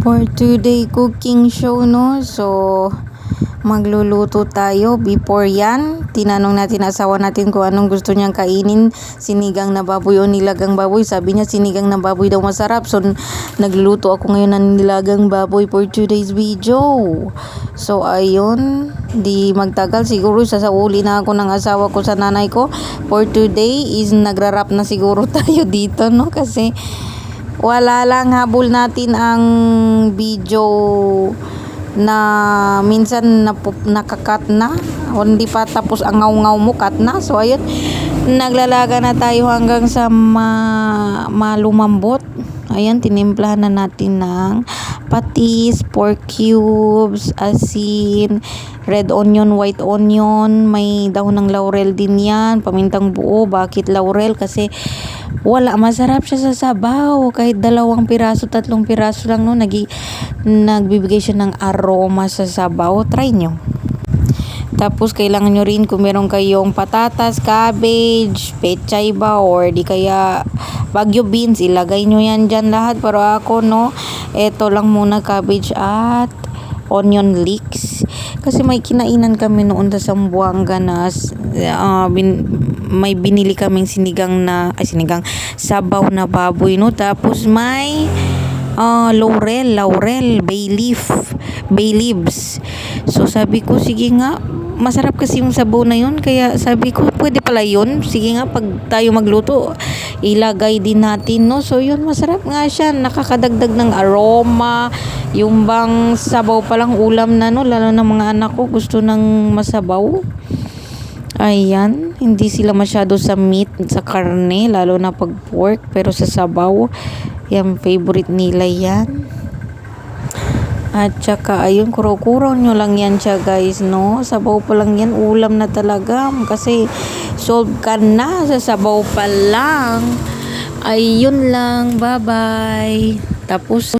For today cooking show, no? So, magluluto tayo. Before yan, tinanong natin asawa natin kung anong gusto niyang kainin. Sinigang na baboy o nilagang baboy. Sabi niya sinigang na baboy daw masarap. So, nagluluto ako ngayon ng nilagang baboy for today's video. So, ayun. Di magtagal. Siguro sasauli na ako ng asawa ko sa nanay ko. For today is nagrarap na siguro tayo dito, no? Kasi wala lang, habol natin ang video na minsan nakakat na o hindi pa tapos ang ngaw-ngaw mo, cut na. So ayun, naglalaga na tayo hanggang sa malumambot. Ayan, tinimplahan na natin ng patis, pork cubes, asin, red onion, white onion, may dahon ng laurel din yan, pamintang buo. Bakit laurel? Kasi masarap siya sa sabaw. Kahit 2 piraso, 3 piraso lang, no, nagbibigay siya ng aroma sa sabaw. Try nyo. Tapos kailangan nyo rin, kung meron kayong patatas, cabbage, pechay ba, or di kaya bagyo beans, ilagay nyo yan dyan lahat. Pero ako, no, eto lang muna, cabbage at onion leeks. Kasi may kinainan kami noon sa Zamboanga na may binili kaming sinigang sabaw na baboy, no. Tapos may laurel, bay leaves. So sabi ko, sige nga, masarap kasi yung sabaw na yun. Kaya sabi ko, pwede pala yun. Sige nga, pag tayo magluto, ilagay din natin, no. So yun, masarap nga siya. Nakakadagdag ng aroma. Yung bang sabaw palang ulam na, no. Lalo na mga anak ko, gusto ng masabaw. Ayan, hindi sila masyado sa meat, sa karne, lalo na pag pork. Pero sa sabaw, yan, favorite nila yan. At saka, ayun, kuro-kuro nyo lang yan siya, guys, no. Sabaw pa lang yan, ulam na talaga. Kasi, solve ka na sa sabaw pa lang. Ayun lang, bye-bye. Tapos,